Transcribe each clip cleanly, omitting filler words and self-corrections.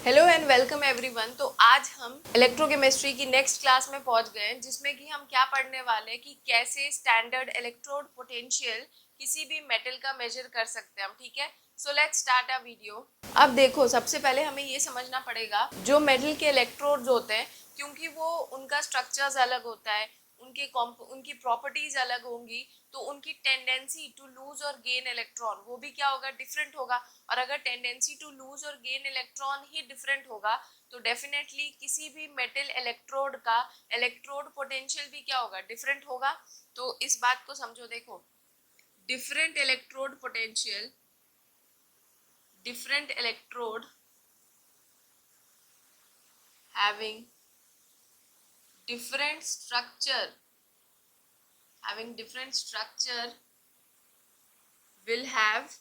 Hello and welcome everyone. तो आज हम इलेक्ट्रोकेमिस्ट्री की नेक्स्ट क्लास में पहुंच गए हैं, जिसमें कि हम क्या पढ़ने वाले हैं कि कैसे स्टैंडर्ड इलेक्ट्रोड पोटेंशियल किसी भी मेटल का मेजर कर सकते हैं हम। ठीक है, so let's start a video. अब देखो, सबसे पहले हमें ये समझना पड़ेगा जो मेटल के इलेक्ट्रोड्स होते हैं, क्योंकि वो उनका स्ट्रक्चर्स अलग होता है, उनकी प्रॉपर्टीज अलग होंगी, तो उनकी टेंडेंसी टू लूज और गेन इलेक्ट्रॉन वो भी क्या होगा, डिफरेंट होगा। और अगर टेंडेंसी टू लूज और गेन इलेक्ट्रॉन ही डिफरेंट होगा तो डेफिनेटली किसी भी मेटल इलेक्ट्रोड का इलेक्ट्रोड पोटेंशियल भी क्या होगा, डिफरेंट होगा। तो इस बात को समझो। देखो, different electrode potential, different electrode having different structure will have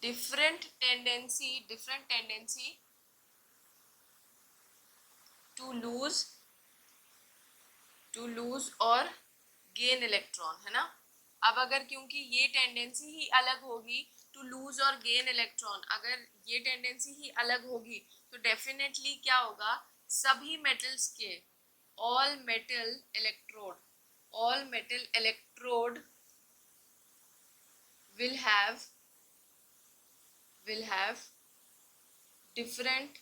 different tendency to lose और गेन इलेक्ट्रॉन, है ना। अब अगर क्योंकि ये टेंडेंसी ही अलग होगी टू लूज और गेन इलेक्ट्रॉन, अगर ये टेंडेंसी ही अलग होगी तो डेफिनेटली क्या होगा, सभी मेटल्स के all metal electrode will have different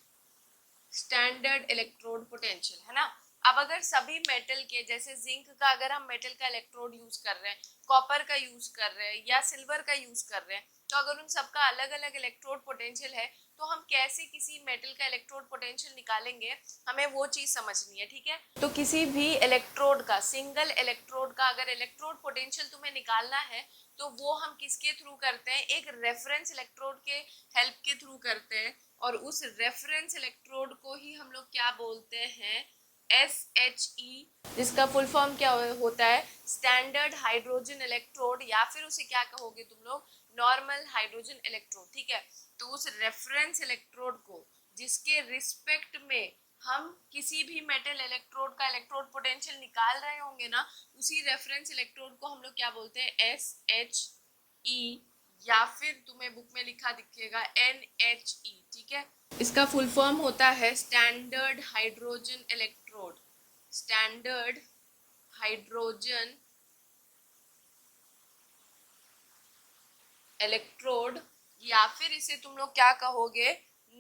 standard electrode potential, है ना। अब अगर सभी मेटल के, जैसे जिंक का अगर हम मेटल का इलेक्ट्रोड यूज कर रहे हैं, कॉपर का यूज कर रहे हैं या सिल्वर का यूज कर रहे हैं, तो अगर उन सबका अलग अलग इलेक्ट्रोड पोटेंशियल है तो हम कैसे किसी मेटल का इलेक्ट्रोड पोटेंशियल निकालेंगे, हमें वो चीज समझनी है। ठीक है, तो किसी भी इलेक्ट्रोड का, सिंगल इलेक्ट्रोड का अगर इलेक्ट्रोड पोटेंशियल तुम्हें निकालना है तो वो हम किसके थ्रू करते हैं, एक रेफरेंस इलेक्ट्रोड के हेल्प के थ्रू करते हैं। और उस रेफरेंस इलेक्ट्रोड को ही हम लोग क्या बोलते हैं, SHE, जिसका फुल फॉर्म क्या होता है, स्टैंडर्ड हाइड्रोजन इलेक्ट्रोड, या फिर उसे क्या कहोगे तुम लोग, नॉर्मल हाइड्रोजन इलेक्ट्रोड। ठीक है, तो उस रेफरेंस इलेक्ट्रोड को जिसके रिस्पेक्ट में हम किसी भी मेटल इलेक्ट्रोड का इलेक्ट्रोड पोटेंशियल निकाल रहे होंगे ना, उसी रेफरेंस इलेक्ट्रोड को हम लोग क्या बोलते हैं, SHE, या फिर तुम्हें बुक में लिखा दिखेगा NHE। ठीक है, इसका फुल फॉर्म होता है standard hydrogen electrode, standard hydrogen electrode, या फिर इसे तुम लोग क्या कहोगे,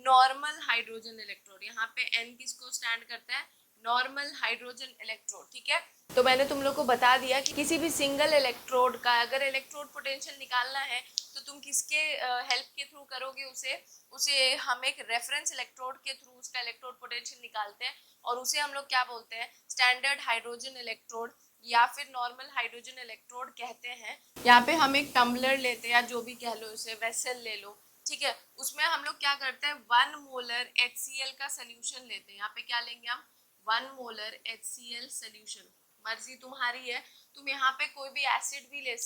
नॉर्मल हाइड्रोजन इलेक्ट्रोड। यहाँ पे N किसको स्टैंड करता है, नॉर्मल हाइड्रोजन इलेक्ट्रोड। ठीक है, तो मैंने तुम लोग को बता दिया कि किसी भी सिंगल इलेक्ट्रोड का अगर इलेक्ट्रोड पोटेंशियल निकालना है तो तुम किसके हेल्प के थ्रू करोगे, उसे हम एक रेफरेंस इलेक्ट्रोड के थ्रू उसका इलेक्ट्रोड पोटेंशियल निकालते हैं, और उसे हम लोग क्या बोलते हैं, स्टैंडर्ड हाइड्रोजन इलेक्ट्रोड या फिर नॉर्मल हाइड्रोजन इलेक्ट्रोड कहते हैं। यहाँ पे हम एक टम्बलर लेते हैं या जो भी कह लो, उसे वेसल ले लो। ठीक है, उसमें हम लोग क्या करते हैं, 1 मोलर HCl का सोल्यूशन लेते हैं। यहाँ पे क्या लेंगे हम, 1 मोलर HCl सोल्यूशन। मर्जी तुम्हारी है, तुम यहाँ पे कोई भी एसिड ले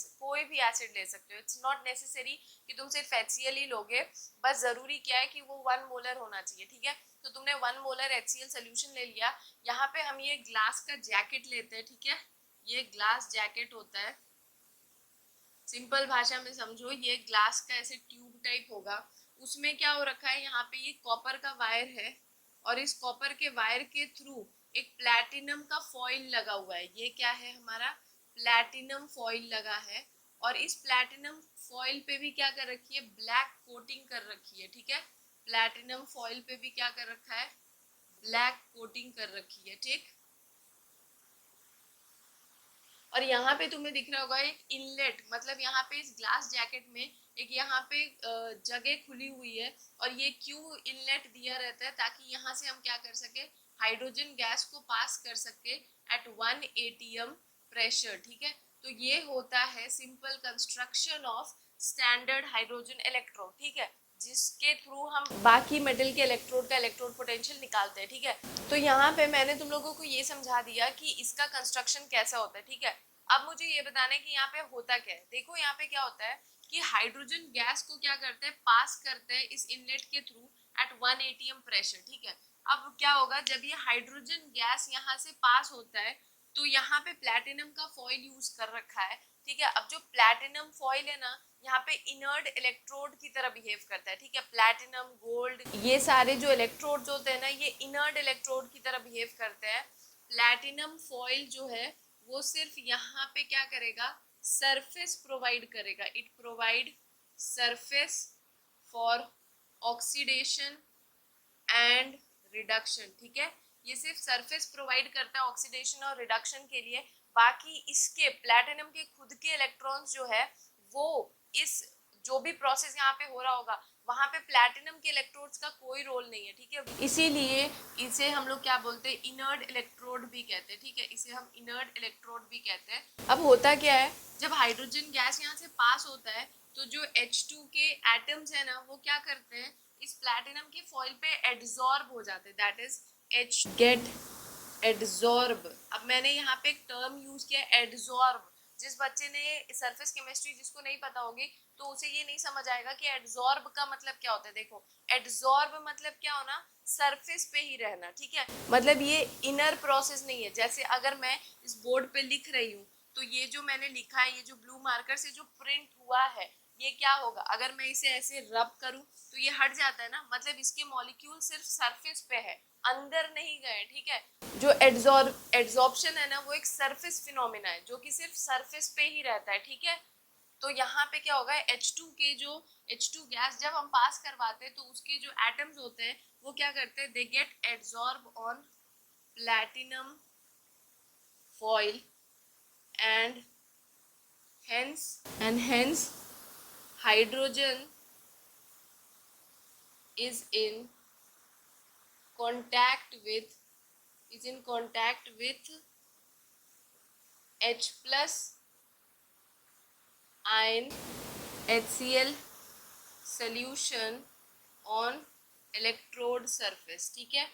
सकते हो। इट्स नॉट नेसेसरी कि तुम सिर्फ HCl ही लोगे, बस जरूरी क्या है कि वो 1 मोलर होना चाहिए। ठीक है, तो तुमने 1 मोलर HCl सोल्यूशन ले लिया। यहाँ पे हम ये ग्लास का जैकेट लेते हैं। ठीक है, ये ग्लास जैकेट होता है, सिंपल भाषा में समझो, ये ग्लास का ऐसे ट्यूब टाइप होगा। उसमें क्या हो रखा है, यहाँ पे ये कॉपर का वायर है, और इस कॉपर के वायर के थ्रू एक प्लैटिनम का फॉइल लगा हुआ है। ये क्या है, हमारा प्लैटिनम फॉइल लगा है, और इस प्लैटिनम फॉइल पे भी क्या कर रखी है, ब्लैक कोटिंग कर रखी है। ठीक है, प्लैटिनम फॉइल पे भी क्या कर रखा है, ब्लैक कोटिंग कर रखी है। ठीक, और यहाँ पे तुम्हें दिख रहा होगा एक इनलेट, मतलब यहाँ पे इस ग्लास जैकेट में एक यहाँ पे जगह खुली हुई है, और ये क्यों इनलेट दिया रहता है, ताकि यहाँ से हम क्या कर सके, हाइड्रोजन गैस को पास कर सके एट 1 atm प्रेशर। ठीक है, तो ये होता है simple construction of standard hydrogen electrode. ठीक है, जिसके थ्रू हम बाकी मेटल के इलेक्ट्रोड का इलेक्ट्रोड पोटेंशियल निकालते हैं। ठीक है, तो यहाँ पे मैंने तुम लोगों को ये समझा दिया कि इसका कंस्ट्रक्शन कैसा होता है। ठीक है, अब मुझे ये बताना है कि यहाँ पे होता क्या है। देखो, यहाँ पे क्या होता है कि हाइड्रोजन गैस को क्या करते हैं, पास करते हैं इस इनलेट के थ्रू एट 1 atm प्रेशर। ठीक है, अब क्या होगा, जब ये हाइड्रोजन गैस यहाँ से पास होता है तो यहाँ पे प्लैटिनम का फॉइल यूज कर रखा है, ठीक है। अब जो प्लैटिनम फॉइल है ना, यहाँ पे इनर्ट इलेक्ट्रोड की तरह बिहेव करता है, ठीक है। प्लैटिनम, गोल्ड, ये सारे जो इलेक्ट्रोड्स होते हैं ना, ये इनर्ट इलेक्ट्रोड की तरह बिहेव करते हैं। प्लैटिनम फॉइल जो है वो सिर्फ यहाँ पे क्या करेगा, सरफेस प्रोवाइड करेगा। It provide surface for oxidation and reduction, ठीक है। ये सिर्फ सरफेस प्रोवाइड करता है ऑक्सीडेशन और रिडक्शन के लिए। बाकी इसके प्लैटिनम के खुद के इलेक्ट्रॉन्स जो है वो इस जो भी प्रोसेस यहाँ पे हो रहा होगा वहां पे प्लैटिनम के इलेक्ट्रोड्स का कोई रोल नहीं है, ठीक है। इसीलिए इसे हम लोग क्या बोलते हैं, इनर्ट इलेक्ट्रोड भी कहते हैं, ठीक है। इसे हम इनर्ट इलेक्ट्रोड भी कहते हैं। अब होता क्या है, जब हाइड्रोजन गैस यहाँ से पास होता है तो जो H2 के एटम्स है ना, वो क्या करते हैं, इस प्लैटिनम की फॉइल पे एड्सॉर्ब हो जाते हैं, that is H get adsorb. अब मैंने यहाँ पे एक टर्म यूज किया एड्सॉर्ब। जिस बच्चे ने सरफेस केमिस्ट्री जिसको नहीं पता होगी तो उसे ये नहीं समझ आएगा कि एड्सॉर्ब का मतलब क्या होता है। देखो, एड्सॉर्ब मतलब क्या होना, सरफेस पे ही रहना, ठीक है। मतलब ये इनर प्रोसेस नहीं है। जैसे अगर मैं इस बोर्ड पे लिख रही हूँ तो ये जो मैंने लिखा है, ये जो ब्लू मार्कर से जो प्रिंट हुआ है, ये क्या होगा, अगर मैं इसे ऐसे रब करूं तो ये हट जाता है ना, मतलब इसके मॉलिक्यूल सिर्फ सरफेस पे है, अंदर नहीं गए, ठीक है। जो एड्सॉर्प्शन है ना, वो एक सरफेस फिनोमिना है जो कि सिर्फ सरफेस पे ही रहता है, ठीक है। तो यहाँ पे क्या होगा, H2 के जो H2 गैस जब हम पास करवाते हैं तो उसके जो एटम्स होते हैं वो क्या करते हैं, they get adsorb on platinum foil and hence hydrogen is in contact with H plus ion HCl solution on electrode surface, ठीक है।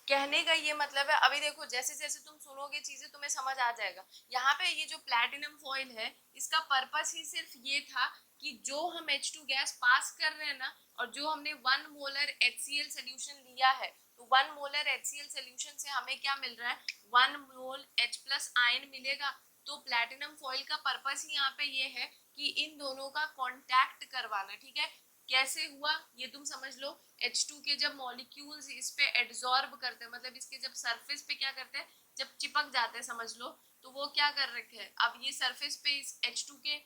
कहने का ये मतलब है, अभी देखो जैसे जैसे तुम सुनोगे चीजें तुम्हें समझ आ जाएगा। यहाँ पे ये जो प्लैटिनम फॉइल है इसका पर्पस ही सिर्फ ये था कि जो हम H2 गैस पास कर रहे हैं ना, और जो हमने 1 मोलर HCl सोल्यूशन लिया है, तो 1 मोलर HCl सोल्यूशन से हमें क्या मिल रहा है, 1 मोल H प्लस आयन मिलेगा। तो प्लैटिनम फॉइल का पर्पस ही यहाँ पे ये है कि इन दोनों का कॉन्टैक्ट करवाना, ठीक है। कैसे हुआ ये तुम समझ लो। H2 के जब मॉलिक्यूल्स इस पे एड्सॉर्ब करते हैं, मतलब इसके जब सरफेस पे क्या करते हैं, जब चिपक जाते हैं समझ लो, तो वो क्या कर रखे हैं, अब ये सरफेस पे इस H2 के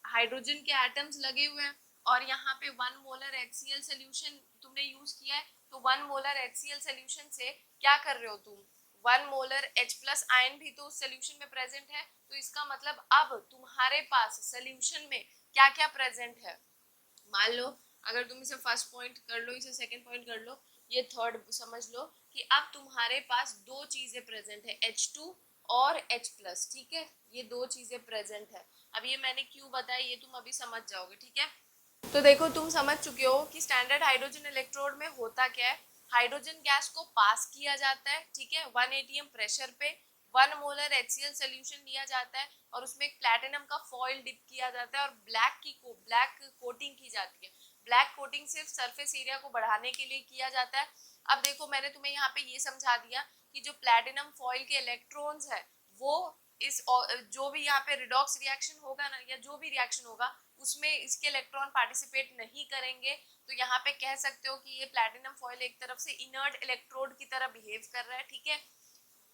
हाइड्रोजन के एटम्स लगे हुए हैं और यहाँ पे 1 मोलर HCl सोल्यूशन तुमने यूज किया है। तो 1 मोलर HCl सोल्यूशन से क्या कर रहे हो तुम, 1 मोलर H प्लस आयन भी तो उस सोल्यूशन में प्रेजेंट है। तो इसका मतलब अब तुम्हारे पास सोल्यूशन में क्या क्या प्रेजेंट है। मान लो अगर तुम इसे फर्स्ट पॉइंट कर लो, इसे सेकंड पॉइंट कर लो, ये थर्ड समझ लो कि अब तुम्हारे पास दो चीजें प्रेजेंट है, H2 और H प्लस, ठीक है। ये दो चीजें प्रेजेंट है। अब ये मैंने क्यों बताया ये तुम अभी समझ जाओगे, ठीक है। तो देखो तुम समझ चुके हो कि स्टैंडर्ड हाइड्रोजन इलेक्ट्रोड में होता क्या है। हाइड्रोजन गैस को पास किया जाता है, ठीक है, 1 atm प्रेशर पे 1 मोलर HCl सोल्यूशन लिया जाता है और उसमें एक प्लैटिनम का फॉइल डिप किया जाता है और ब्लैक कोटिंग की जाती है। ब्लैक कोटिंग सिर्फ सरफेस एरिया को बढ़ाने के लिए किया जाता है। अब देखो मैंने तुम्हें यहाँ पे ये समझा दिया कि जो प्लैटिनम फॉइल के इलेक्ट्रॉन्स है वो इस जो भी यहाँ पे रिडॉक्स रिएक्शन होगा ना, या जो भी रिएक्शन होगा उसमें इसके इलेक्ट्रॉन पार्टिसिपेट नहीं करेंगे। तो यहाँ पे कह सकते हो कि ये प्लैटिनम फॉइल एक तरफ से इनर्ट इलेक्ट्रोड की तरह बिहेव कर रहा है, ठीक है।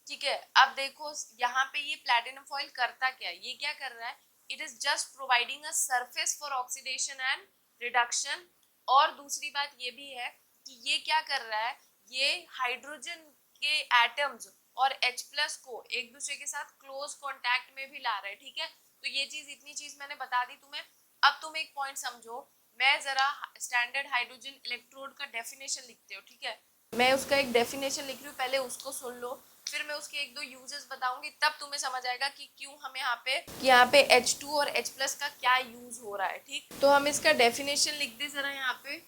ठीक है, अब देखो यहाँ पे ये प्लैटिनम फॉइल करता क्या है, ये क्या कर रहा है, it is just providing a surface for oxidation and reduction. और दूसरी बात ये भी है कि ये क्या कर रहा है, ये हाइड्रोजन के एटम्स और H प्लस को एक दूसरे के साथ क्लोज कॉन्टैक्ट में भी ला रहा है, ठीक है। तो ये चीज, इतनी चीज मैंने बता दी तुम्हें। अब तुम एक पॉइंट समझो, मैं जरा स्टैंडर्ड हाइड्रोजन इलेक्ट्रोड का डेफिनेशन लिखते हो, ठीक है। मैं उसका एक डेफिनेशन लिख रही हूँ, पहले उसको सुन लो, फिर मैं उसके एक दो यूजेस बताऊंगी, तब तुम्हें समझ आएगा कि क्यों हम यहाँ पे H2 और H प्लस का क्या यूज हो रहा है, ठीक। तो हम इसका डेफिनेशन लिख दे जरा यहाँ पे।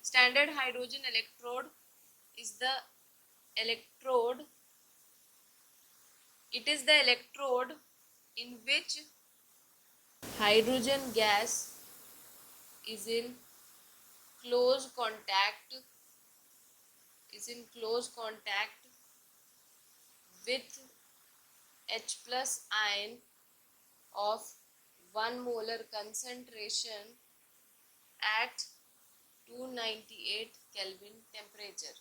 Standard hydrogen electrode is the electrode it is the electrode in which hydrogen gas is in close contact with H plus ion of 1 molar concentration at 298 kelvin temperature.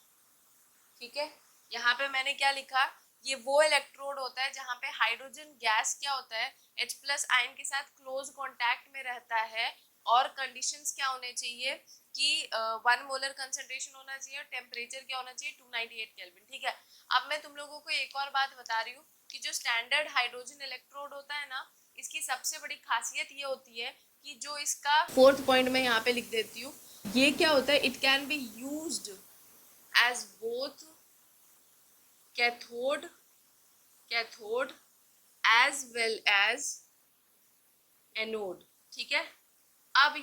ठीक है, यहाँ पे मैंने क्या लिखा, ये वो इलेक्ट्रोड होता है जहाँ पे हाइड्रोजन गैस क्या होता है, H प्लस आयन के साथ क्लोज कांटेक्ट में रहता है, और कंडीशंस क्या होने चाहिए कि 1 मोलर कंसंट्रेशन होना चाहिए, टेम्परेचर क्या होना चाहिए 298 केल्विन। ठीक है, अब मैं तुम लोगों को एक और बात बता रही हूँ कि जो स्टैंडर्ड हाइड्रोजन इलेक्ट्रोड होता है ना, इसकी सबसे बड़ी खासियत ये होती है कि जो इसका 4th पॉइंट में यहाँ पे लिख देती हूँ, ये क्या होता है, it can be used as both cathode as well as anode. ठीक है, अब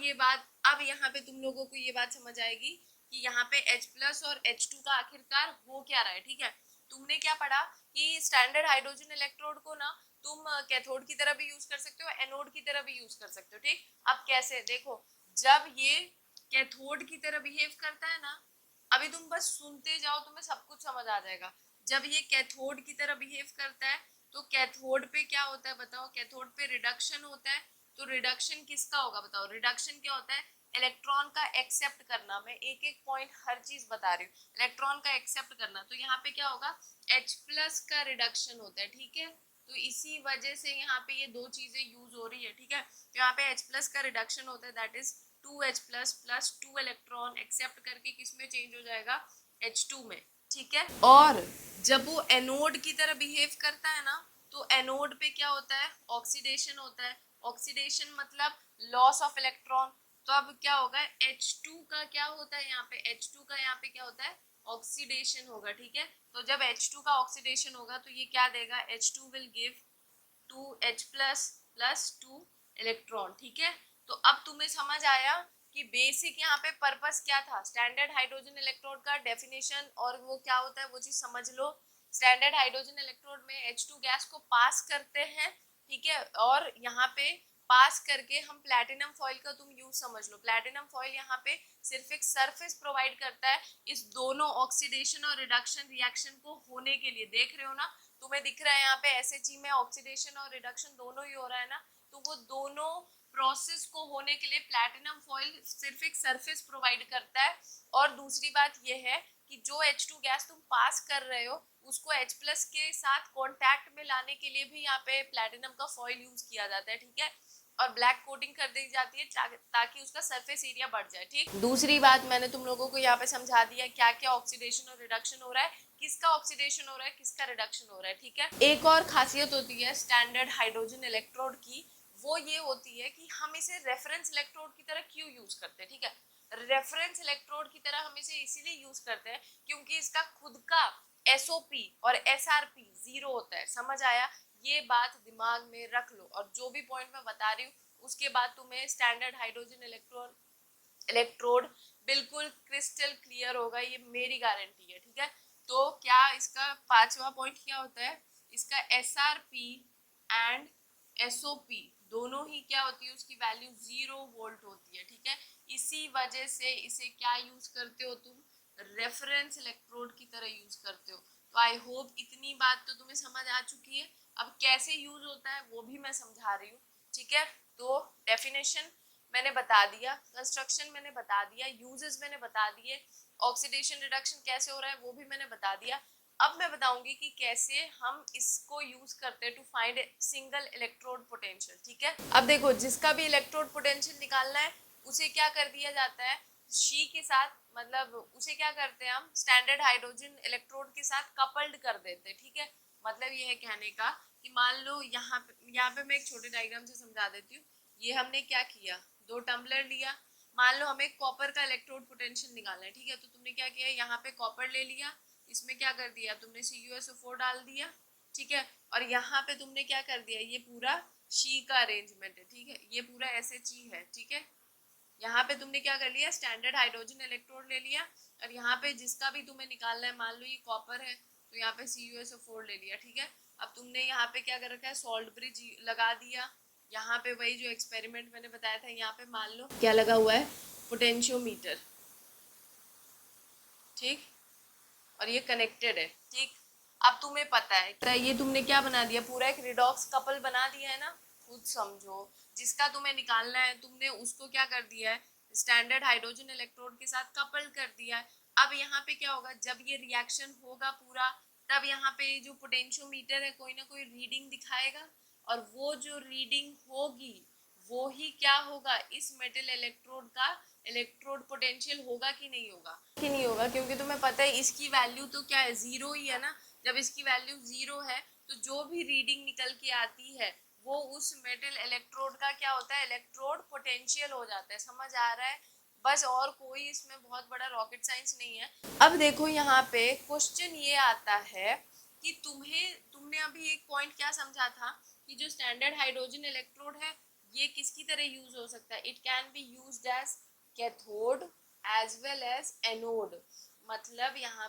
यहाँ पे तुम लोगों को ये बात समझ आएगी कि यहाँ पे H प्लस और H2 का आखिरकार हो क्या रहा है। ठीक है, तुमने क्या पढ़ा कि स्टैंडर्ड हाइड्रोजन इलेक्ट्रोड को ना तुम कैथोड की तरह भी यूज कर सकते हो, एनोड की तरह भी यूज कर सकते हो। ठीक, अब कैसे, देखो, जब ये कैथोड की तरह बिहेव करता है ना, अभी तुम बस सुनते जाओ, तुम्हें सब कुछ समझ आ जाएगा। जब ये कैथोड की तरह बिहेव करता है तो कैथोड पे क्या होता है बताओ, कैथोड पे रिडक्शन होता है। तो रिडक्शन किसका होगा बताओ, रिडक्शन क्या होता है, इलेक्ट्रॉन का एक्सेप्ट करना। मैं एक एक पॉइंट हर चीज बता रही हूँ, इलेक्ट्रॉन का एक्सेप्ट करना। तो यहाँ पे क्या होगा, H प्लस का रिडक्शन होता है। ठीक है, तो इसी वजह से यहाँ पे ये दो चीजें यूज हो रही है। ठीक है, तो यहाँ पे H प्लस का रिडक्शन होता है, that is 2H plus plus 2 electron accept करके किसमें चेंज हो जाएगा, H2 में। ठीक है, और जब वो एनोड की तरह बिहेव करता है ना, तो एनोड पे क्या होता है, ऑक्सीडेशन होता है। ऑक्सीडेशन मतलब लॉस ऑफ इलेक्ट्रॉन। तो अब क्या होगा, H2 का क्या होता है, यहाँ पे H2 का यहाँ पे क्या होता है, ऑक्सीडेशन होगा। ठीक है, तो जब H2 का ऑक्सीडेशन होगा तो ये क्या देगा, H2 will give 2H plus plus 2 electron. ठीक है, तो अब तुम्हें समझ आया कि बेसिक यहाँ पे पर्पस क्या था, स्टैंडर्ड हाइड्रोजन इलेक्ट्रोड का डेफिनेशन और वो क्या होता है वो चीज समझ लो। स्टैंडर्ड हाइड्रोजन इलेक्ट्रोड में H2 गैस को पास करते हैं। ठीक है, और यहाँ पे पास करके हम प्लैटिनम फॉइल का तुम यूज समझ लो, प्लैटिनम फॉइल यहाँ पे सिर्फ एक सरफेस प्रोवाइड करता है इस दोनों ऑक्सीडेशन और रिडक्शन रिएक्शन को होने के लिए। देख रहे हो ना, तुम्हें दिख रहा है यहाँ पे SHE में ऑक्सीडेशन और रिडक्शन दोनों ही हो रहा है ना, तो वो दोनों प्रोसेस को होने के लिए प्लैटिनम फॉइल सिर्फ एक सरफेस प्रोवाइड करता है। और दूसरी बात ये है कि जो H2 गैस तुम पास कर रहे हो उसको H प्लस के साथ कांटेक्ट में लाने के लिए भी यहाँ पे प्लैटिनम का फॉइल यूज किया जाता है। ठीक है, और ब्लैक कोटिंग कर दी जाती है ताकि उसका सरफेस एरिया बढ़ जाए। ठीक, दूसरी बात मैंने तुम लोगों को यहाँ पे समझा दिया क्या क्या ऑक्सीडेशन और रिडक्शन हो रहा है, किसका ऑक्सीडेशन हो रहा है, किसका रिडक्शन हो रहा है। ठीक है, एक और खासियत होती है स्टैंडर्ड हाइड्रोजन इलेक्ट्रोड की, वो ये होती है कि हम इसे रेफरेंस इलेक्ट्रोड की तरह क्यों यूज करते हैं। ठीक है, रेफरेंस इलेक्ट्रोड की तरह हम इसे इसीलिए यूज करते हैं क्योंकि इसका खुद का SOP और SRP 0 होता है। समझ आया, ये बात दिमाग में रख लो, और जो भी पॉइंट मैं बता रही हूँ उसके बाद तुम्हें स्टैंडर्ड हाइड्रोजन इलेक्ट्रोड बिल्कुल क्रिस्टल क्लियर होगा, ये मेरी गारंटी है। ठीक है, तो क्या इसका 5वां पॉइंट क्या होता है, इसका SRP एंड SOP दोनों ही क्या होती है, उसकी वैल्यू 0 वोल्ट होती है। ठीक है, इसी वजह से इसे क्या यूज करते हो तुम, रेफरेंस इलेक्ट्रोड की तरह यूज करते हो। तो आई होप इतनी बात तो तुम्हें समझ आ चुकी है। अब कैसे यूज होता है वो भी मैं समझा रही हूँ। ठीक है, तो डेफिनेशन मैंने बता दिया, कंस्ट्रक्शन मैंने बता दिया, यूजेस मैंने बता दिए, ऑक्सीडेशन रिडक्शन कैसे हो रहा है वो भी मैंने बता दिया। अब मैं बताऊंगी कि कैसे हम इसको यूज करते हैं to find single electrode potential. ठीक है, अब देखो, जिसका भी इलेक्ट्रोड पोटेंशियल निकालना है उसे क्या कर दिया जाता है, शी के साथ, मतलब उसे क्या करते हैं हम स्टैंडर्ड हाइड्रोजन इलेक्ट्रोड के साथ कपल्ड कर देते हैं। ठीक है, मतलब ये है कहने का कि मान लो यहाँ पे मैं एक छोटे डायग्राम से समझा देती हूँ। ये हमने क्या किया, 2 टम्बलर लिया, मान लो हमें कॉपर का इलेक्ट्रोड पोटेंशियल निकालना है। ठीक है, तो तुमने क्या किया, यहाँ पे कॉपर ले लिया, इसमें क्या कर दिया तुमने CuSO4 डाल दिया। ठीक है, और यहाँ पे तुमने क्या कर दिया, ये पूरा शी का अरेंजमेंट है। ठीक है, ये पूरा SHE है। ठीक है, यहाँ पे तुमने क्या कर लिया, स्टैंडर्ड हाइड्रोजन इलेक्ट्रोड ले लिया, और यहाँ पे जिसका भी तुम्हें निकालना है, मान लो ये कॉपर है तो यहाँ पे CuSO4 ले लिया। ठीक है, अब तुमने यहाँ पे क्या कर रखा है, सॉल्ट ब्रिज लगा दिया। यहाँ पे वही जो एक्सपेरिमेंट मैंने बताया था, यहाँ पे मान लो क्या लगा हुआ है, पोटेंशियोमीटर। ठीक, और ये कनेक्टेड है। ठीक, अब तुम्हें पता है तो ये तुमने क्या बना दिया, पूरा एक रिडॉक्स कपल बना दिया है ना। खुद समझो, जिसका तुम्हें निकालना है तुमने उसको क्या कर दिया है, स्टैंडर्ड हाइड्रोजन इलेक्ट्रोड के साथ कपल कर दिया है। अब यहाँ पे क्या होगा, जब ये रिएक्शन होगा पूरा, तब यहाँ पे जो पोटेंशियोमीटर है कोई ना कोई रीडिंग दिखाएगा, और वो जो रीडिंग होगी वो ही क्या होगा, इस मेटल इलेक्ट्रोड का इलेक्ट्रोड पोटेंशियल होगा कि नहीं होगा, कि नहीं होगा, क्योंकि तुम्हें पता है इसकी वैल्यू तो क्या है, जीरो ही है ना। जब इसकी वैल्यू जीरो है तो जो भी रीडिंग निकल के आती है वो उस मेटल इलेक्ट्रोड का क्या होता है, इलेक्ट्रोड पोटेंशियल हो जाता है। समझ आ रहा है, बस, और कोई इसमें बहुत बड़ा रॉकेट साइंस नहीं है। अब देखो यहाँ पे क्वेश्चन ये आता है कि तुमने अभी एक पॉइंट क्या समझा था कि जो स्टैंडर्ड हाइड्रोजन इलेक्ट्रोड है ये किसकी तरह यूज हो सकता है, it can be used as cathode as well as anode. मतलब यहाँ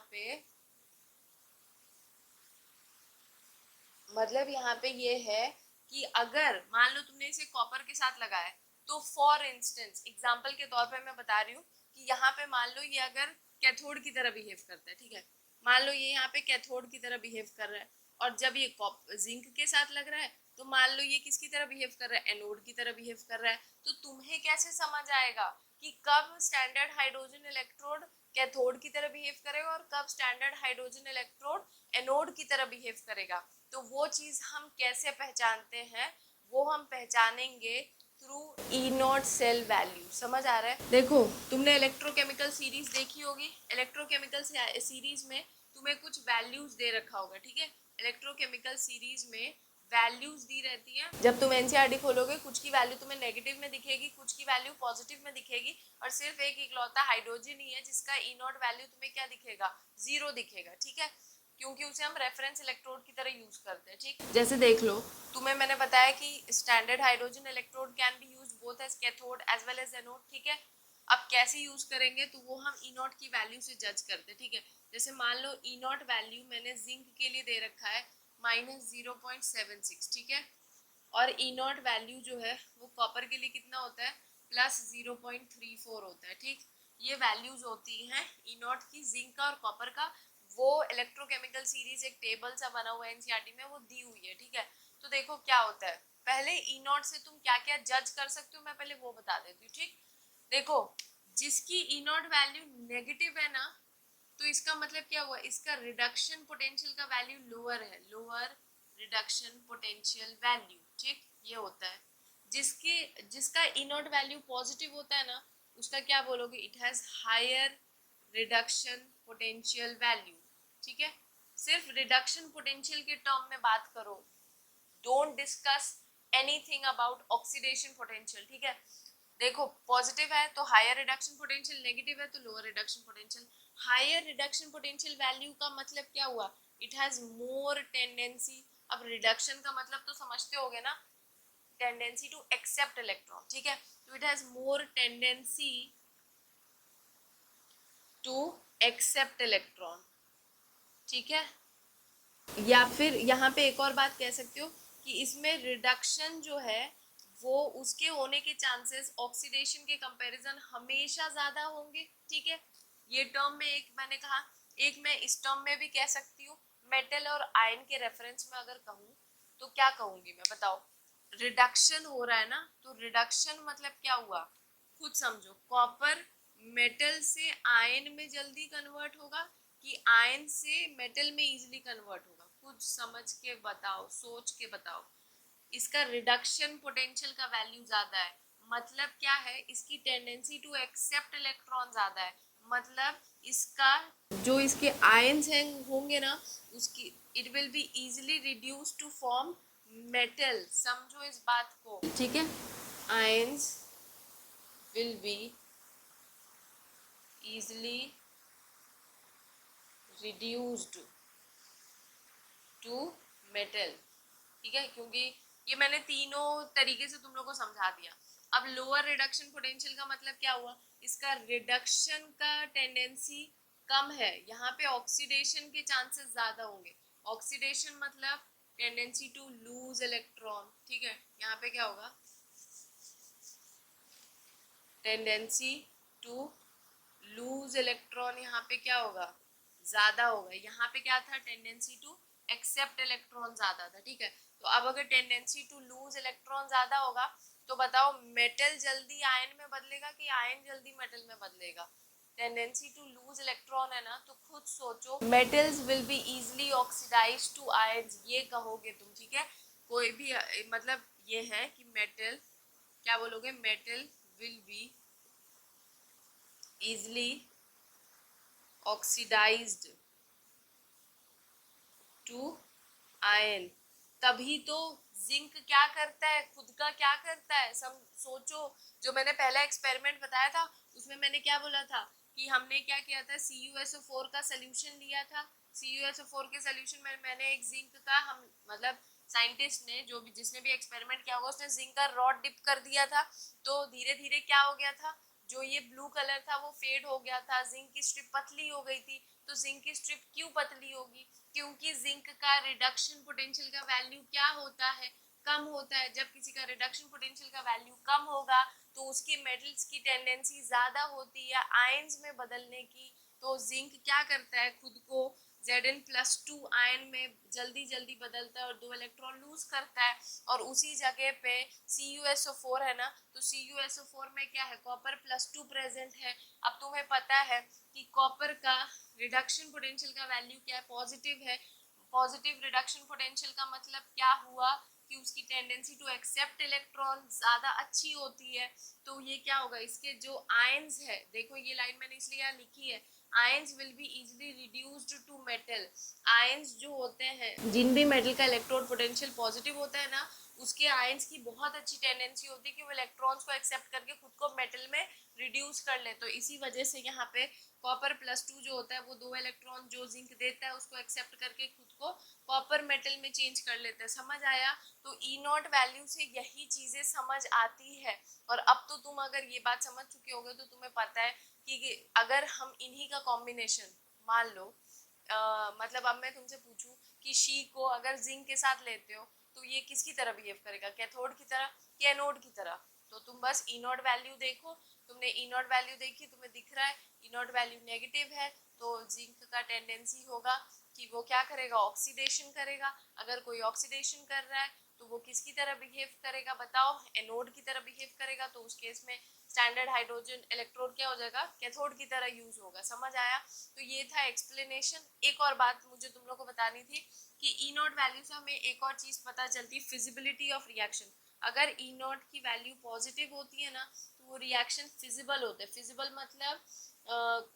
पे ये है कि अगर मान लो तुमने इसे कॉपर के साथ लगाया, तो फॉर इंस्टेंस एग्जांपल के तौर पे मैं बता रही हूँ कि यहाँ पे मान लो ये अगर कैथोड की तरह बिहेव करता है, ठीक है, मान लो ये यहाँ पे कैथोड की तरह बिहेव कर रहा है, और जब ये जिंक के साथ लग रहा है तो मान लो ये किसकी तरह बिहेव कर रहा है, एनोड की तरह बिहेव कर रहा है। तो तुम्हें कैसे समझ आएगा कि कब स्टैंडर्ड हाइड्रोजन इलेक्ट्रोड कैथोड की तरह बिहेव करेगा और कब स्टैंडर्ड हाइड्रोजन इलेक्ट्रोड एनोड की तरह बिहेव करेगा। तो वो चीज हम कैसे पहचानते हैं, वो हम पहचानेंगे through E naught cell value. समझ आ रहा है, देखो तुमने इलेक्ट्रोकेमिकल सीरीज देखी होगी, इलेक्ट्रोकेमिकल सीरीज में तुम्हें कुछ वैल्यूज दे रखा होगा, ठीक है, इलेक्ट्रोकेमिकल सीरीज में वैल्यूज दी रहती है। जब तुम एनसीईआरटी खोलोगे कुछ की वैल्यू तुम्हें नेगेटिव में दिखेगी, कुछ की वैल्यू पॉजिटिव में दिखेगी, और सिर्फ एक इकलौता हाइड्रोजन ही है जिसका ई नॉट वैल्यू तुम्हें क्या दिखेगा, जीरो दिखेगा, ठीक है, क्योंकि उसे हम रेफरेंस इलेक्ट्रोड की तरह यूज करते हैं। ठीक, जैसे देख लो, तुम्हें मैंने बताया कि standard hydrogen electrode can be use both as cathode as well as anode, ठीक है। अब कैसे यूज करेंगे, तो वो हम ई नॉट की वैल्यू से जज करते हैं, ठीक है। जैसे मान लो ई नॉट वैल्यू मैंने जिंक के लिए दे रखा है -0.76, ठीक है, और ई नॉट वैल्यू जो है वो कॉपर के लिए कितना होता है, +0.34 होता है, ठीक। ये वैल्यूज होती हैं ई नॉट की, जिंक का और कॉपर का। वो इलेक्ट्रोकेमिकल सीरीज एक टेबल सा बना हुआ है एनसीईआरटी में, वो दी हुई है, ठीक है। तो देखो क्या होता है, पहले ई नॉट से तुम क्या क्या जज कर सकते हो मैं पहले वो बता देती हूँ, ठीक। देखो, जिसकी ई नॉट वैल्यू नेगेटिव है ना, तो इसका मतलब क्या हुआ, इसका रिडक्शन पोटेंशियल का वैल्यू लोअर है, लोअर रिडक्शन पोटेंशियल वैल्यू, ठीक, ये होता है। जिसका ई नॉट वैल्यू पॉजिटिव होता है ना, उसका क्या बोलोगे, it has higher reduction potential value, ठीक है। सिर्फ रिडक्शन पोटेंशियल के टर्म में बात करो, don't discuss anything about oxidation potential, ठीक है। देखो, पॉजिटिव है तो हायर रिडक्शन पोटेंशियल, नेगेटिव है तो lower reduction potential. Higher reduction potential value का मतलब क्या हुआ, इट हैज मोर टेंडेंसी, अब रिडक्शन का मतलब तो समझते होगे ना, टेंडेंसी टू एक्सेप्ट इलेक्ट्रॉन, ठीक है, तो it has more tendency to accept electron, ठीक है। या फिर यहाँ पे एक और बात कह सकते हो कि इसमें रिडक्शन जो है वो उसके होने के चांसेस ऑक्सीडेशन के कंपैरिजन हमेशा ज्यादा होंगे, ठीक है। ये टर्म में एक मैंने कहा, एक मैं इस टर्म में भी कह सकती हूँ, मेटल और आयन के रेफरेंस में अगर कहूँ तो क्या कहूंगी मैं, बताओ। रिडक्शन हो रहा है ना, तो रिडक्शन मतलब क्या हुआ, खुद समझो, कॉपर मेटल से आयन में जल्दी कन्वर्ट होगा कि आयन से मेटल में इजीली कन्वर्ट होगा, खुद समझ के बताओ, सोच के बताओ। इसका रिडक्शन पोटेंशियल का वैल्यू ज्यादा है, मतलब क्या है, इसकी टेंडेंसी टू एक्सेप्ट इलेक्ट्रॉन ज्यादा है, मतलब इसका जो इसके आयंस हैं होंगे ना, उसकी it will be easily reduce to form metal, समझो इस बात को, ठीक है। Ions will be easily reduced to metal, ठीक है, क्योंकि ये मैंने तीनों तरीके से तुम लोग को समझा दिया। अब लोअर रिडक्शन पोटेंशियल का मतलब क्या हुआ, इसका रिडक्शन का टेंडेंसी कम है, यहाँ पे ऑक्सीडेशन के चांसेस ज्यादा होंगे। ऑक्सीडेशन मतलब टेंडेंसी टू लूज इलेक्ट्रॉन, ठीक है, यहाँ पे क्या होगा, टेंडेंसी टू लूज इलेक्ट्रॉन, यहाँ पे क्या होगा, ज्यादा होगा। यहाँ पे क्या था, टेंडेंसी टू एक्सेप्ट इलेक्ट्रॉन ज्यादा था, ठीक है। तो अब अगर टेंडेंसी टू लूज इलेक्ट्रॉन ज्यादा होगा तो बताओ मेटल जल्दी आयन में बदलेगा कि आयन जल्दी मेटल में बदलेगा? टेंडेंसी टू लूज इलेक्ट्रॉन है ना, तो खुद सोचो metals will be easily oxidise to ions, ये कहोगे तुम, ठीक है। कोई भी मतलब ये है कि मेटल, क्या बोलोगे, metal will be easily oxidised to ion. तभी तो जिंक क्या करता है, खुद का क्या करता है, सब सोचो। जो मैंने पहला एक्सपेरिमेंट बताया था उसमें मैंने क्या बोला था कि हमने क्या किया था, CuSO4 का सोल्यूशन लिया था। CuSO4 के सोल्यूशन में मैंने एक जिंक का, हम मतलब साइंटिस्ट ने, जो भी जिसने भी एक्सपेरिमेंट किया होगा, उसने जिंक का रॉड डिप कर दिया था। तो धीरे धीरे क्या हो गया था, जो ये ब्लू कलर था वो फेड हो गया था, जिंक की स्ट्रिप पतली हो गई थी। तो जिंक की स्ट्रिप क्यों पतली होगी? क्योंकि जिंक का रिडक्शन पोटेंशियल का वैल्यू क्या होता है, कम होता है। जब किसी का रिडक्शन पोटेंशियल का वैल्यू कम होगा तो उसकी मेटल्स की टेंडेंसी ज्यादा होती है आयंस में बदलने की। तो जिंक क्या करता है, खुद को Zn+2 आयन में जल्दी जल्दी बदलता है और 2 इलेक्ट्रॉन लूज करता है। और उसी जगह पे CuSO4 है ना, तो CuSO4 में क्या है, कॉपर+2 प्रेजेंट है। अब तुम्हें पता है कि कॉपर का रिडक्शन पोटेंशियल का वैल्यू क्या है, पॉजिटिव है। पॉजिटिव रिडक्शन पोटेंशियल का मतलब क्या हुआ कि उसकी टेंडेंसी टू एक्सेप्ट इलेक्ट्रॉन ज्यादा अच्छी होती है। तो ये क्या होगा, इसके जो आयंस है, देखो ये लाइन मैंने इसलिए यहाँ लिखी है, ions will be easily reduced to metal. Ions जो होते हैं, जिन भी मेटल का इलेक्ट्रोड पोटेंशियल पॉजिटिव होता है ना, उसके आयंस की बहुत अच्छी टेंडेंसी होती है कि वो इलेक्ट्रॉन्स को एक्सेप्ट करके खुद को मेटल में रिड्यूस कर ले। तो इसी वजह से यहाँ पे कॉपर+2 जो होता है वो 2 इलेक्ट्रॉन जो जिंक देता है उसको एक्सेप्ट करके खुद को कॉपर मेटल में चेंज कर लेता है। समझ आया? तो E0 वैल्यू से यही चीजें समझ आती है। और अब तो तुम अगर ये बात समझ चुके होगे तो तुम्हें पता है कि अगर हम इन्हीं का कॉम्बिनेशन मान लो, मतलब अब मैं तुमसे पूछूं कि शी को अगर जिंक के साथ लेते हो तो ये किसकी तरह बिहेव करेगा, कैथोड की तरह कि एनोड की तरह? तो तुम बस E0 वैल्यू देखो, तुमने E0 वैल्यू देखी, तुम्हें दिख रहा है E0 वैल्यू नेगेटिव है, तो जिंक का टेंडेंसी होगा कि वो क्या करेगा, ऑक्सीडेशन करेगा। अगर कोई ऑक्सीडेशन कर रहा है तो वो किसकी तरह बिहेव करेगा, बताओ, एनोड की तरह बिहेव करेगा। तो उस केस में स्टैंडर्ड हाइड्रोजन इलेक्ट्रोड क्या हो जाएगा, कैथोड की तरह यूज होगा। समझ आया? तो ये था एक्सप्लेनेशन। एक और बात मुझे तुम लोग को बतानी थी कि E0 वैल्यू से हमें एक और चीज पता चलती है, फिजिबिलिटी ऑफ रिएक्शन। अगर E0 की वैल्यू पॉजिटिव होती है ना तो वो रिएक्शन फिजिबल होते हैं। फिजिबल मतलब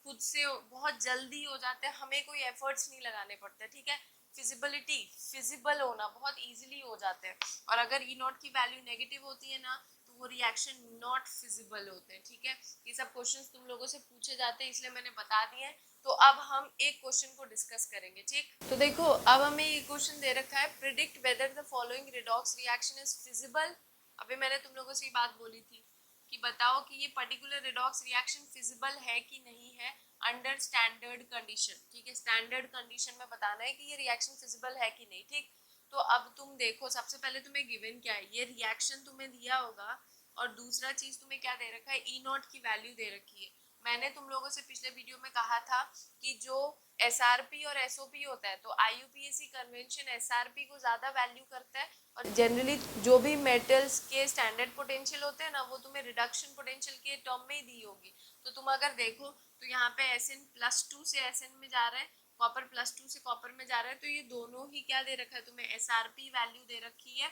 खुद से बहुत जल्दी हो जाते हैं, हमें कोई एफर्ट्स नहीं लगाने पड़ते, ठीक है। फिजिबिलिटी, फिजिबल होना, बहुत इजीली हो जाते हैं। और अगर E0 की वैल्यू नेगेटिव होती है ना तो वो रिएक्शन नॉट फिजिबल होते हैं, ठीक है। ये सब क्वेश्चंस तुम लोगों से पूछे जाते हैं इसलिए मैंने बता दिए हैं। तो अब हम एक क्वेश्चन को डिस्कस करेंगे, ठीक। तो देखो अब हमें ये क्वेश्चन दे रखा है, predict whether the following redox reaction is feasible. अभी मैंने तुम लोगों से ये बात बोली थी कि बताओ कि ये पर्टिकुलर रिडॉक्स रिएक्शन फिजिबल है कि नहीं है अंडर स्टैंडर्ड कंडीशन, ठीक है। स्टैंडर्ड कंडीशन में बताना है कि ये रिएक्शन फिजिबल है कि नहीं, ठीक। तो अब तुम देखो, सबसे पहले तुम्हें गिवन क्या है, ये रिएक्शन तुम्हें दिया होगा और दूसरा चीज तुम्हें क्या दे रखा है, E0 की वैल्यू दे रखी है। मैंने तुम लोगों से पिछले वीडियो में कहा था कि जो SRP और SOP होता है, तो IUPAC कन्वेंशन SRP को ज्यादा वैल्यू करता है। और जनरली जो भी मेटल्स के स्टैंडर्ड पोटेंशियल होते हैं ना वो तुम्हें रिडक्शन पोटेंशियल के टर्म में ही दी होगी। तो तुम अगर देखो तो यहाँ पे Sn+2 से Sn में जा रहा है, कॉपर+2 से कॉपर में जा रहा है, तो ये दोनों ही क्या दे रखा है तुम्हें, SRP वैल्यू दे रखी है।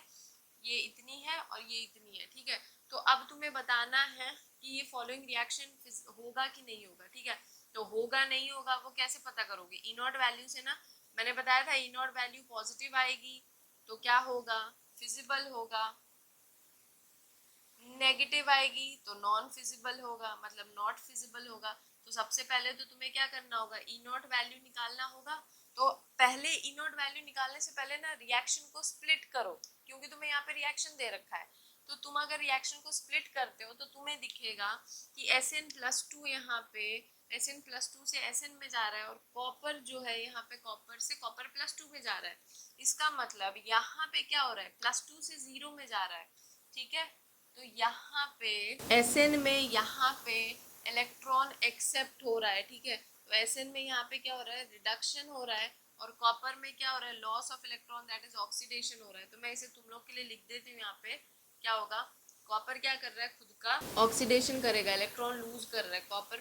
ये इतनी है और ये इतनी है, ठीक है। तो अब तुम्हें बताना है कि ये फॉलोइंग रिएक्शन होगा कि नहीं होगा, ठीक है। तो होगा नहीं होगा वो कैसे पता करोगे, E0 वैल्यू से ना। मैंने बताया था E0 वैल्यू पॉजिटिव आएगी तो क्या होगा, फिजिबल होगा। नेगेटिव आएगी तो नॉन फिजिबल होगा, मतलब नॉट फिजिबल होगा। तो सबसे पहले तो तुम्हें क्या करना होगा, E0 वैल्यू निकालना होगा। तो पहले E0 वैल्यू निकालने से पहले ना रिएक्शन को स्प्लिट करो, क्योंकि तुम्हें यहाँ पे रिएक्शन दे रखा है। तो तुम अगर रिएक्शन को स्प्लिट करते हो तो तुम्हें दिखेगा कि Sn+2 यहाँ पे Sn+2 से Sn में जा रहा है और कॉपर जो है यहाँ पे कॉपर से कॉपर+2 में जा रहा है। इसका मतलब यहाँ पे क्या हो रहा है, +2 से 0 में जा रहा है, ठीक है। तो यहाँ पे Sn में यहाँ पे इलेक्ट्रॉन एक्सेप्ट हो रहा है, ठीक है। तो Sn में यहाँ पे क्या हो रहा है, रिडक्शन हो रहा है और कॉपर में क्या हो रहा है, loss of electron, that is oxidation हो रहा है। तो मैं इसे तुम लोग के लिए लिख देती हूँ यहाँ पे। क्या होगा, कॉपर क्या कर रहा है, खुद का ऑक्सीडेशन करेगा, इलेक्ट्रॉन लूज कर रहा है, कॉपर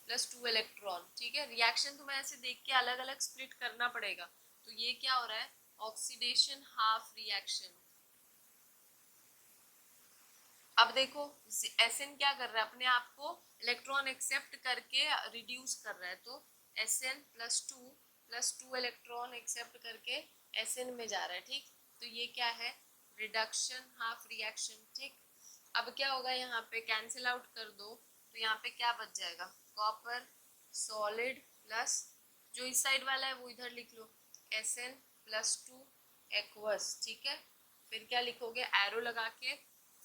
+2 इलेक्ट्रॉन। ठीक है, रिएक्शन तुम्हें ऐसे देख के अलग अलग स्प्लिट करना पड़ेगा। तो ये क्या हो रहा है, ऑक्सीडेशन हाफ रिएक्शन। अब देखो Sn क्या कर रहा है, अपने आप को इलेक्ट्रॉन एक्सेप्ट करके रिड्यूस कर रहा है। तो Sn +2 इलेक्ट्रॉन एक्सेप्ट करके Sn में जा रहा है। ठीक, तो ये क्या है, रिडक्शन हाफ रिएक्शन। ठीक, अब क्या होगा, यहाँ पे कैंसिल आउट कर दो तो यहाँ पे क्या बच जाएगा, कॉपर सॉलिड प्लस जो इस साइड वाला है वो इधर लिख लो, Sn+2 एक्वस। ठीक है, फिर क्या लिखोगे, एरो लगा के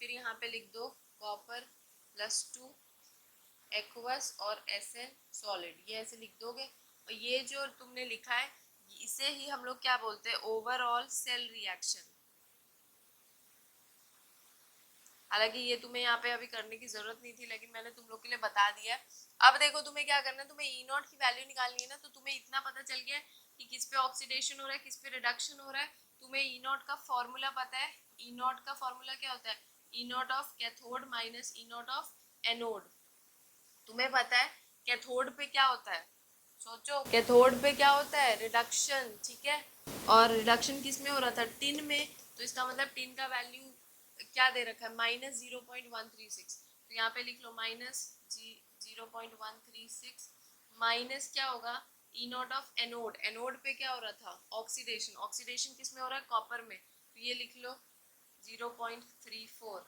फिर यहाँ पे लिख दो कॉपर+2 एक्वस और Sn सॉलिड, ये ऐसे लिख दोगे। और ये जो तुमने लिखा है इसे ही हम लोग क्या बोलते हैं, ओवरऑल सेल रिएक्शन। हालांकि ये तुम्हें यहाँ पे अभी करने की जरूरत नहीं थी, लेकिन मैंने तुम लोग के लिए बता दिया है। अब देखो तुम्हें क्या करना है, तुम्हें E0 की वैल्यू निकालनी है ना। तो तुम्हें इतना पता चल गया कि किस पे ऑक्सीडेशन हो रहा है, किस पे रिडक्शन हो रहा है। तुम्हें E0 का फॉर्मूला पता है। E0 का फॉर्मूला क्या होता है, E0 of cathode minus E0 of anode. तुम्हें पता है कैथोड पे क्या होता है, सोचो, कैथोड पे क्या होता है, रिडक्शन। ठीक है, और रिडक्शन किस में हो रहा था, टिन में। तो इसका मतलब टिन का वैल्यू क्या दे रखा है, -0.136। तो यहाँ पे लिख लो -0.136 माइनस क्या होगा, E0 ऑफ एनोड। एनोड पे क्या हो रहा था, ऑक्सीडेशन। ऑक्सीडेशन किस में हो रहा है, कॉपर में। तो ये लिख लो 0.34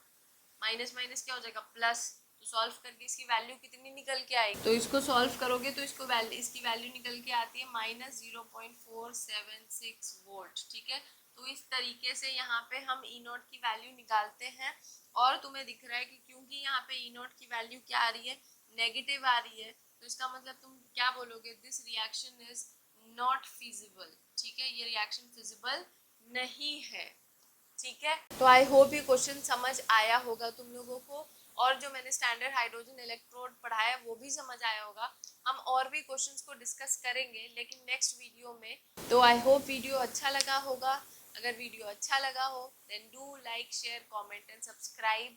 माइनस माइनस क्या हो जाएगा, प्लस। तो सॉल्व करके इसकी वैल्यू कितनी निकल के आएगी, तो इसको सॉल्व करोगे तो इसकी वैल्यू निकल के आती है -0.476 वोल्ट। ठीक है, तो इस तरीके से यहाँ पे हम E0 की वैल्यू निकालते हैं। और तुम्हें दिख रहा है कि क्योंकि यहाँ पे E0 की वैल्यू क्या आ रही है, नेगेटिव आ रही है, तो इसका मतलब तुम क्या बोलोगे, this reaction is not feasible. ठीक है, ये रिएक्शन फिजिबल नहीं है। ठीक है, तो आई होप ये क्वेश्चन समझ आया होगा तुम लोगों को, और जो मैंने स्टैंडर्ड हाइड्रोजन इलेक्ट्रोड पढ़ाया वो भी समझ आया होगा। हम और भी क्वेश्चंस को डिस्कस करेंगे लेकिन नेक्स्ट वीडियो में। तो आई होप वीडियो अच्छा लगा होगा। अगर वीडियो अच्छा लगा हो then do like share comment and subscribe